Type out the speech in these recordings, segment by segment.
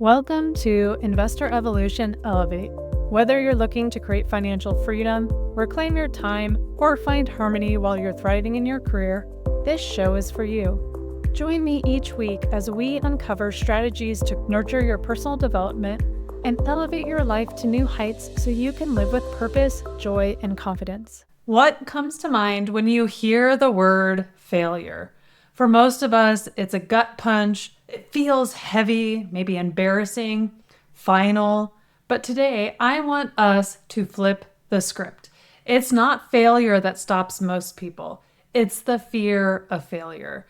Welcome to Investor Evolution Elevate. Whether you're looking to create financial freedom, reclaim your time, or find harmony while you're thriving in your career, this show is for you. Join me each week as we uncover strategies to nurture your personal development and elevate your life to new heights so you can live with purpose, joy, and confidence. What comes to mind when you hear the word failure? For most of us, it's a gut punch. It feels heavy, maybe embarrassing, final. But today, I want us to flip the script. It's not failure that stops most people. It's the fear of failure.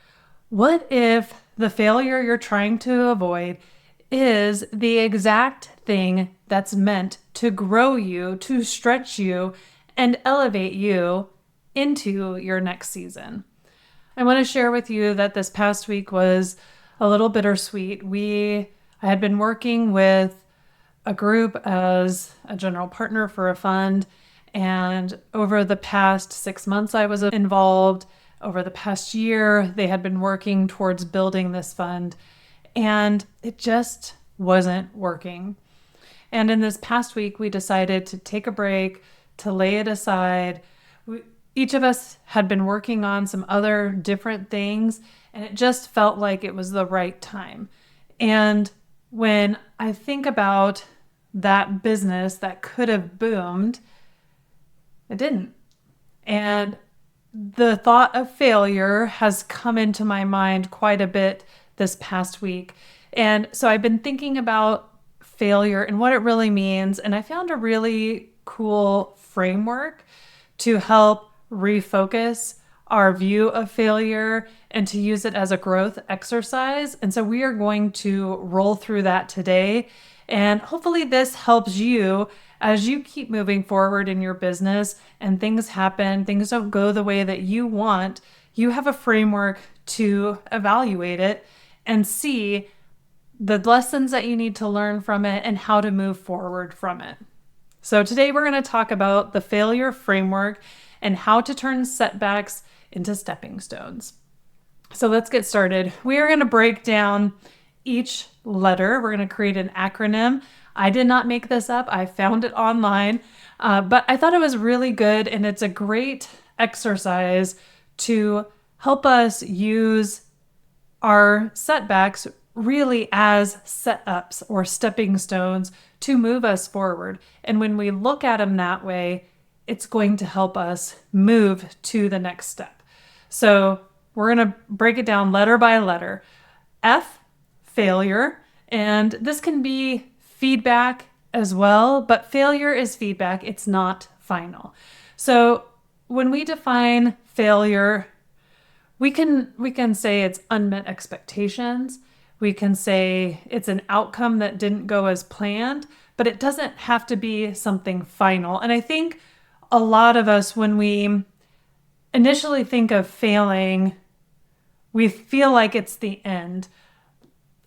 What if the failure you're trying to avoid is the exact thing that's meant to grow you, to stretch you, and elevate you into your next season? I want to share with you that this past week was a little bittersweet. I had been working with a group as a general partner for a fund, and over the past 6 months I was involved. Over the past year, they had been working towards building this fund, and it just wasn't working. And in this past week, we decided to take a break, to lay it aside. Each of us had been working on some other different things, and it just felt like it was the right time. And when I think about that business that could have boomed, it didn't. And the thought of failure has come into my mind quite a bit this past week. And so I've been thinking about failure and what it really means. And I found a really cool framework to help refocus our view of failure and to use it as a growth exercise. And so we are going to roll through that today. And hopefully this helps you as you keep moving forward in your business and things happen, things don't go the way that you want. You have a framework to evaluate it and see the lessons that you need to learn from it and how to move forward from it. So today we're going to talk about the failure framework and how to turn setbacks into stepping stones. So let's get started. We are going to break down each letter. We're going to create an acronym. I did not make this up. I found it online, but I thought it was really good, and it's a great exercise to help us use our setbacks really as setups or stepping stones to move us forward. And when we look at them that way, it's going to help us move to the next step. So we're going to break it down letter by letter. F, failure. And this can be feedback as well, but failure is feedback. It's not final. So when we define failure, we can say it's unmet expectations. We can say it's an outcome that didn't go as planned, but it doesn't have to be something final. And I think a lot of us, when we initially think of failing, we feel like it's the end.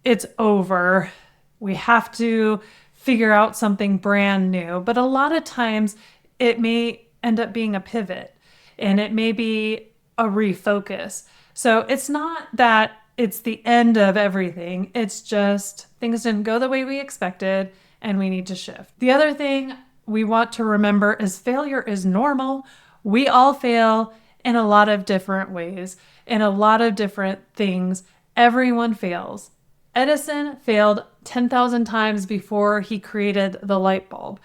It's over. We have to figure out something brand new. But a lot of times it may end up being a pivot, and it may be a refocus. So it's not that it's the end of everything. It's just things didn't go the way we expected, and we need to shift. The other thing we want to remember is failure is normal. We all fail in a lot of different ways, in a lot of different things. Everyone fails. Edison failed 10,000 times before he created the light bulb.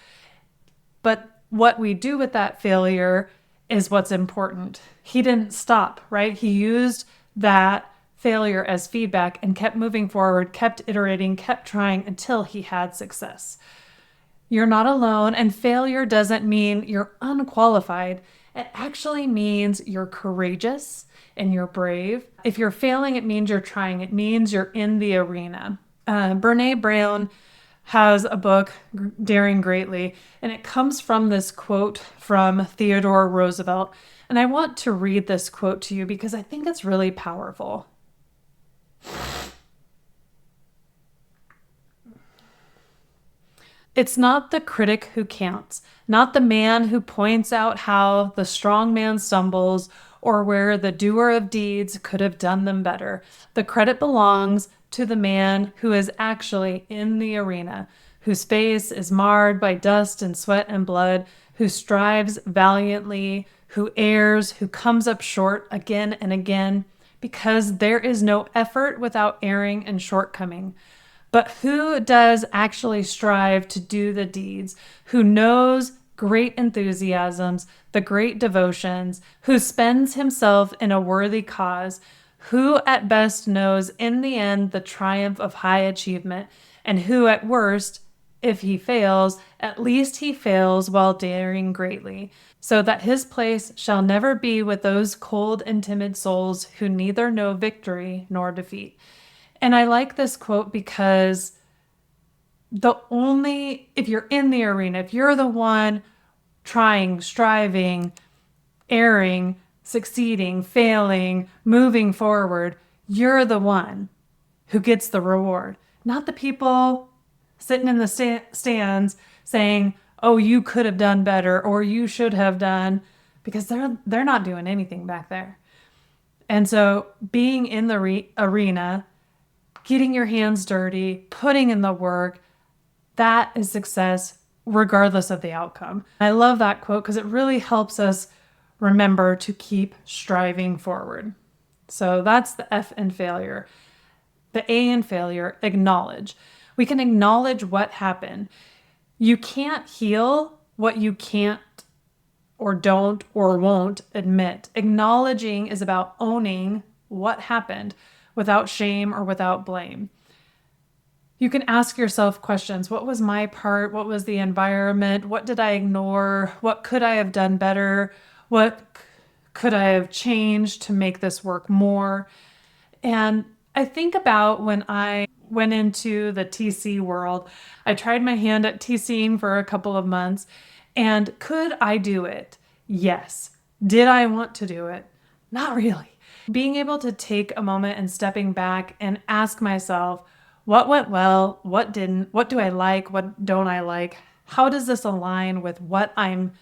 But what we do with that failure is what's important. He didn't stop, right? He used that failure as feedback and kept moving forward, kept iterating, kept trying until he had success. You're not alone, and failure doesn't mean you're unqualified. It actually means you're courageous and you're brave. If you're failing, it means you're trying. It means you're in the arena. Brene Brown has a book, Daring Greatly, and it comes from this quote from Theodore Roosevelt. And I want to read this quote to you because I think it's really powerful. It's not the critic who counts, not the man who points out how the strong man stumbles or where the doer of deeds could have done them better. The credit belongs to the man who is actually in the arena, whose face is marred by dust and sweat and blood, who strives valiantly, who errs, who comes up short again and again, because there is no effort without erring and shortcoming. But who does actually strive to do the deeds, who knows great enthusiasms, the great devotions, who spends himself in a worthy cause, who at best knows in the end the triumph of high achievement, and who at worst, if he fails, at least he fails while daring greatly, so that his place shall never be with those cold and timid souls who neither know victory nor defeat. And I like this quote because if you're in the arena, if you're the one trying, striving, erring, succeeding, failing, moving forward, you're the one who gets the reward, not the people sitting in the stands saying, oh, you could have done better or you should have done, because they're not doing anything back there. And so being in the arena, getting your hands dirty, putting in the work, that is success regardless of the outcome. I love that quote because it really helps us remember to keep striving forward. So that's the F in failure. The A in failure, acknowledge. We can acknowledge what happened. You can't heal what you can't or don't or won't admit. Acknowledging is about owning what happened without shame or without blame. You can ask yourself questions. What was my part? What was the environment? What did I ignore? What could I have done better? What could I have changed to make this work more? And I think about when I went into the TC world, I tried my hand at TCing for a couple of months. And could I do it? Yes. Did I want to do it? Not really. Being able to take a moment and stepping back and ask myself, what went well? What didn't? What do I like? What don't I like? How does this align with what I'm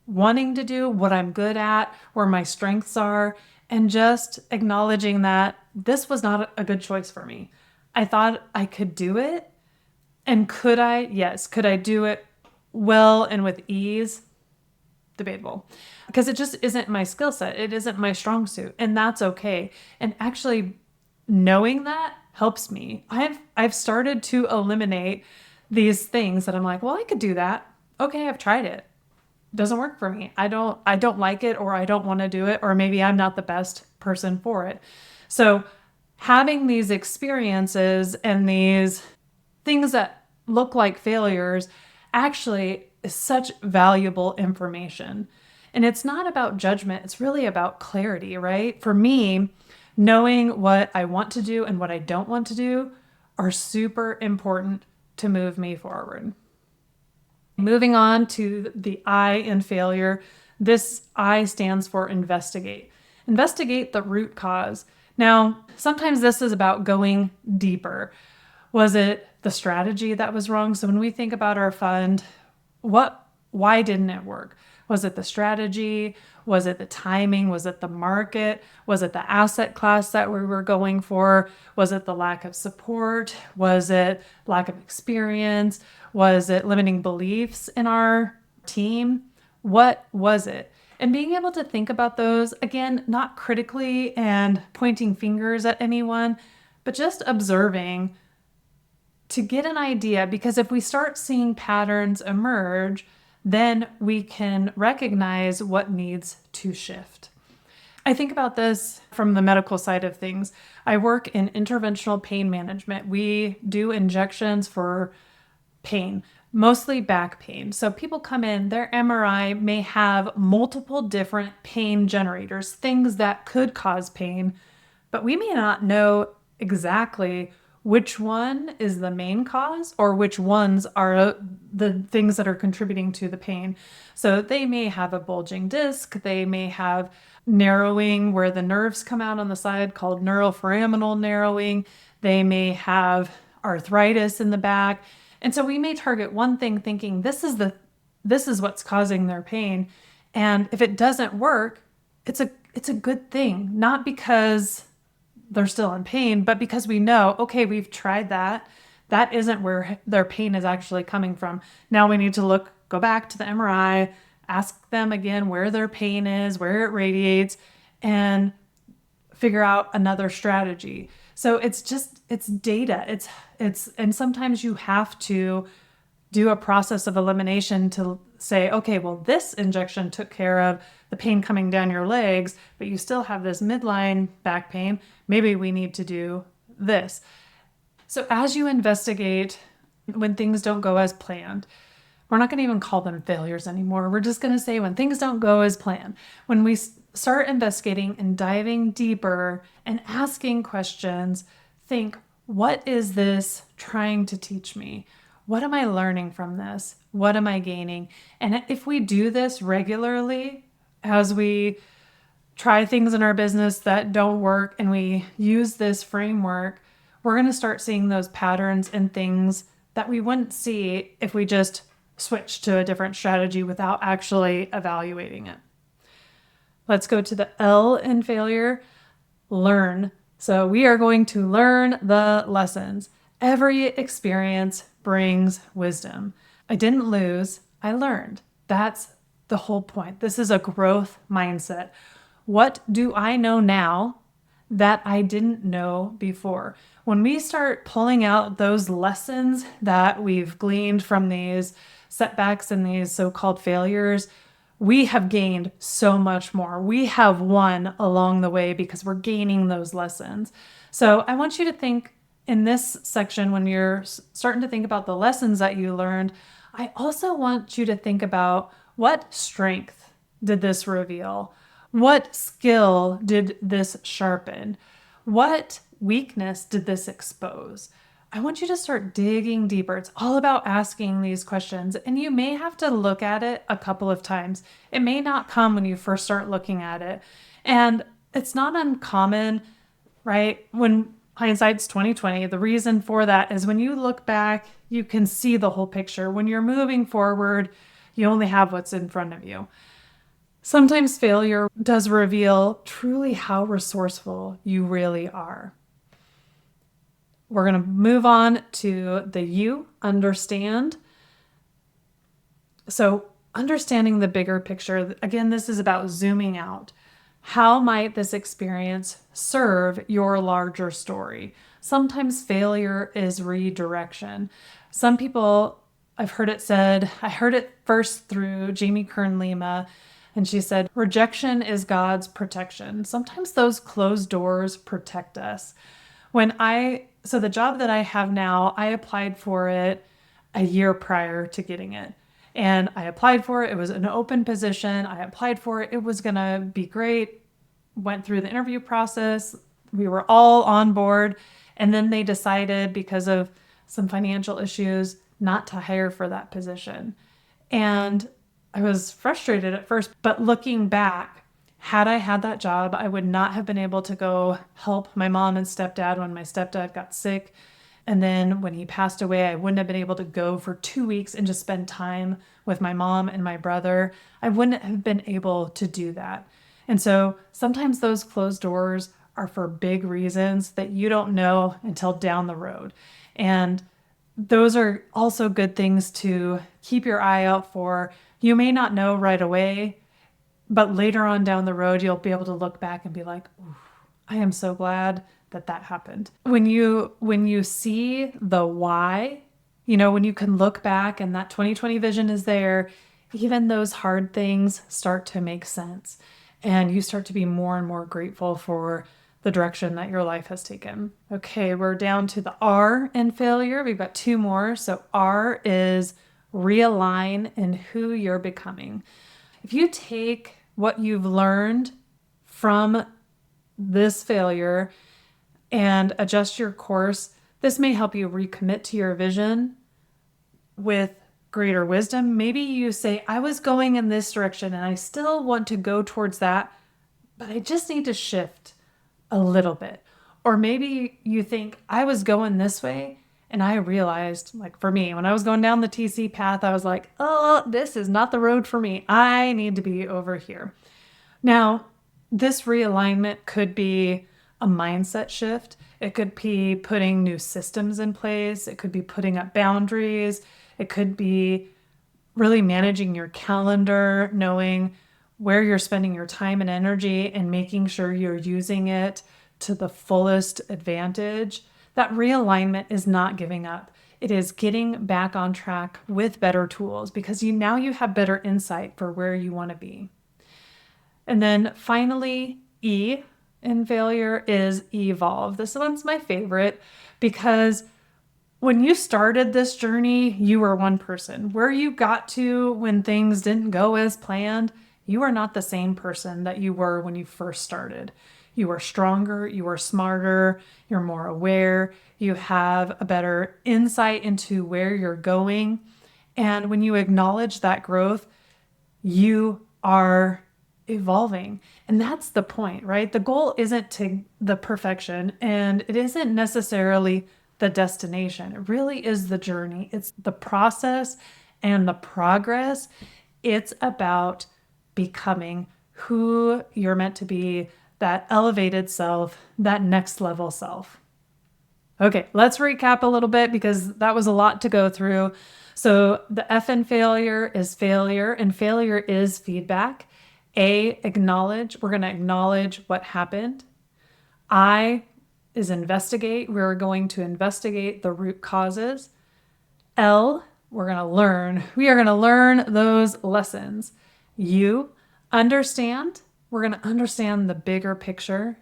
wanting to do, what I'm good at, where my strengths are? And just acknowledging that this was not a good choice for me. I thought I could do it. And could I? Yes. Could I do it well and with ease? Debatable. Because it just isn't my skill set. It isn't my strong suit. And that's okay. And actually knowing that helps me. I've started to eliminate these things that I'm like, well, I could do that. Okay, I've tried it. Doesn't work for me. I don't like it, or I don't want to do it, or maybe I'm not the best person for it. So having these experiences and these things that look like failures actually is such valuable information. And it's not about judgment. It's really about clarity, right? For me, knowing what I want to do and what I don't want to do are super important to move me forward. Moving on to the I in failure, this I stands for investigate. Investigate the root cause. Now, sometimes this is about going deeper. Was it the strategy that was wrong? So when we think about our fund, why didn't it work? Was it the strategy? Was it the timing? Was it the market? Was it the asset class that we were going for? Was it the lack of support? Was it lack of experience? Was it limiting beliefs in our team? What was it? And being able to think about those, again, not critically and pointing fingers at anyone, but just observing to get an idea. Because if we start seeing patterns emerge, then we can recognize what needs to shift. I think about this from the medical side of things. I work in interventional pain management. We do injections for pain, mostly back pain. So people come in, their MRI may have multiple different pain generators, things that could cause pain, but we may not know exactly which one is the main cause or which ones are the things that are contributing to the pain. So they may have a bulging disc, they may have narrowing where the nerves come out on the side called neuroforaminal narrowing, they may have arthritis in the back. And so we may target one thing thinking this is what's causing their pain. And if it doesn't work, it's a good thing, not because they're still in pain, but because we know, okay, we've tried that. That isn't where their pain is actually coming from. Now we need to go back to the MRI, ask them again where their pain is, where it radiates, and figure out another strategy. So it's data. And sometimes you have to do a process of elimination to say, okay, well, this injection took care of the pain coming down your legs, but you still have this midline back pain. Maybe we need to do this. So as you investigate when things don't go as planned, we're not going to even call them failures anymore. We're just going to say when things don't go as planned, when we start investigating and diving deeper and asking questions, think, what is this trying to teach me? What am I learning from this? What am I gaining? And if we do this regularly, as we try things in our business that don't work and we use this framework, we're going to start seeing those patterns and things that we wouldn't see if we just switch to a different strategy without actually evaluating it. Let's go to the L in failure, learn. So we are going to learn the lessons. Every experience brings wisdom. I didn't lose, I learned. That's the whole point. This is a growth mindset. What do I know now that I didn't know before? When we start pulling out those lessons that we've gleaned from these setbacks and these so-called failures, we have gained so much more. We have won along the way because we're gaining those lessons. So I want you to think in this section, when you're starting to think about the lessons that you learned, I also want you to think about what strength did this reveal? What skill did this sharpen? What weakness did this expose? I want you to start digging deeper. It's all about asking these questions, and you may have to look at it a couple of times. It may not come when you first start looking at it. And it's not uncommon, right? When hindsight's 2020, the reason for that is when you look back, you can see the whole picture. When you're moving forward, you only have what's in front of you. Sometimes failure does reveal truly how resourceful you really are. We're going to move on to the U, understand. So understanding the bigger picture, again, this is about zooming out. How might this experience serve your larger story? Sometimes failure is redirection. Some people, I've heard it said, I heard it first through Jamie Kern Lima, and she said, rejection is God's protection. Sometimes those closed doors protect us. So the job that I have now, I applied for it a year prior to getting it. And I applied for it. It was an open position. I applied for it. It was going to be great. Went through the interview process. We were all on board. And then they decided, because of some financial issues, not to hire for that position. And I was frustrated at first, but looking back, had I had that job, I would not have been able to go help my mom and stepdad when my stepdad got sick. And then when he passed away, I wouldn't have been able to go for 2 weeks and just spend time with my mom and my brother. I wouldn't have been able to do that. And so sometimes those closed doors are for big reasons that you don't know until down the road. And those are also good things to keep your eye out for. You may not know right away, but later on down the road, you'll be able to look back and be like, I am so glad that happened. When you see the why, when you can look back and that 2020 vision is there, even those hard things start to make sense. And you start to be more and more grateful for the direction that your life has taken. Okay, we're down to the R in failure. We've got 2 more. So R is realign in who you're becoming. If you take what you've learned from this failure and adjust your course, this may help you recommit to your vision with greater wisdom. Maybe you say, I was going in this direction and I still want to go towards that, but I just need to shift a little bit. Or maybe you think, I was going this way and I realized, like for me, when I was going down the TC path, I was like, oh, this is not the road for me. I need to be over here. Now, This realignment could be a mindset shift. It could be putting new systems in place. It could be putting up boundaries. It could be really managing your calendar, knowing where you're spending your time and energy and making sure you're using it to the fullest advantage. That realignment is not giving up. It is getting back on track with better tools because now you have better insight for where you want to be. And then finally, E in failure is evolve. This one's my favorite because when you started this journey, you were one person. Where you got to when things didn't go as planned, you are not the same person that you were when you first started. You are stronger, you are smarter, you're more aware, you have a better insight into where you're going. And when you acknowledge that growth, you are evolving. And that's the point, right? The goal isn't to the perfection and it isn't necessarily the destination. It really is the journey. It's the process and the progress. It's about becoming who you're meant to be, that elevated self, that next level self. Okay, let's recap a little bit because that was a lot to go through. So the F in failure is failure, and failure is feedback. A, acknowledge. We're going to acknowledge what happened. I is investigate. We're going to investigate the root causes. L, we're going to learn. We are going to learn those lessons. U, understand. We're going to understand the bigger picture.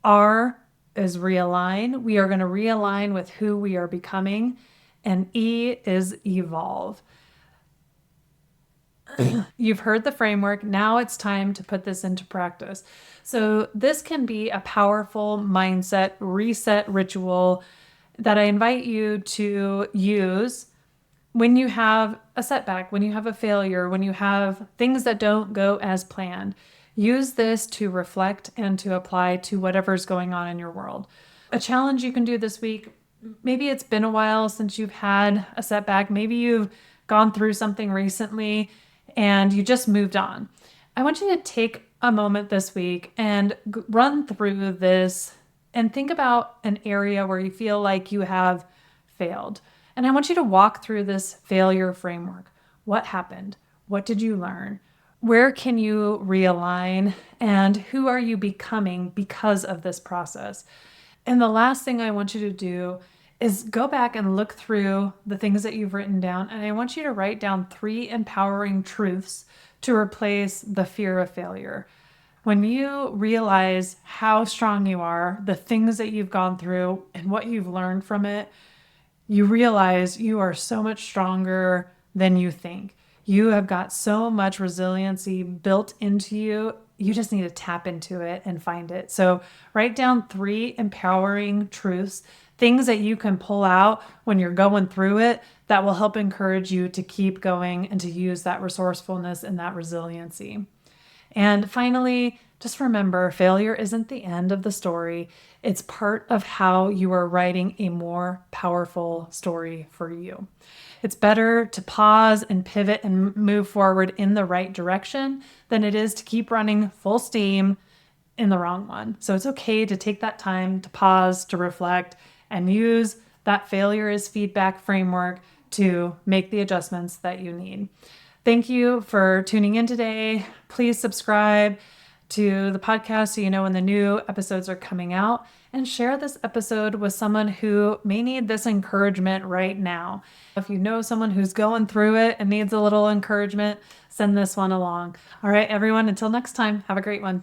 R is realign. We are going to realign with who we are becoming. And E is evolve. You've heard the framework. Now it's time to put this into practice. So this can be a powerful mindset reset ritual that I invite you to use when you have a setback, when you have a failure, when you have things that don't go as planned. Use this to reflect and to apply to whatever's going on in your world. A challenge you can do this week, maybe it's been a while since you've had a setback. Maybe you've gone through something recently and you just moved on. I want you to take a moment this week and run through this and think about an area where you feel like you have failed. And I want you to walk through this failure framework. What happened? What did you learn? Where can you realign? And who are you becoming because of this process? And the last thing I want you to do is go back and look through the things that you've written down. And I want you to write down 3 empowering truths to replace the fear of failure. When you realize how strong you are, the things that you've gone through, and what you've learned from it, you realize you are so much stronger than you think. You have got so much resiliency built into you. You just need to tap into it and find it. So write down 3 empowering truths, things that you can pull out when you're going through it that will help encourage you to keep going and to use that resourcefulness and that resiliency. And finally, just remember, failure isn't the end of the story. It's part of how you are writing a more powerful story for you. It's better to pause and pivot and move forward in the right direction than it is to keep running full steam in the wrong one. So it's okay to take that time to pause, to reflect, and use that failure is feedback framework to make the adjustments that you need. Thank you for tuning in today. Please subscribe to the podcast so you know when the new episodes are coming out, and share this episode with someone who may need this encouragement right now. If you know someone who's going through it and needs a little encouragement, send this one along. All right, everyone, until next time, have a great one.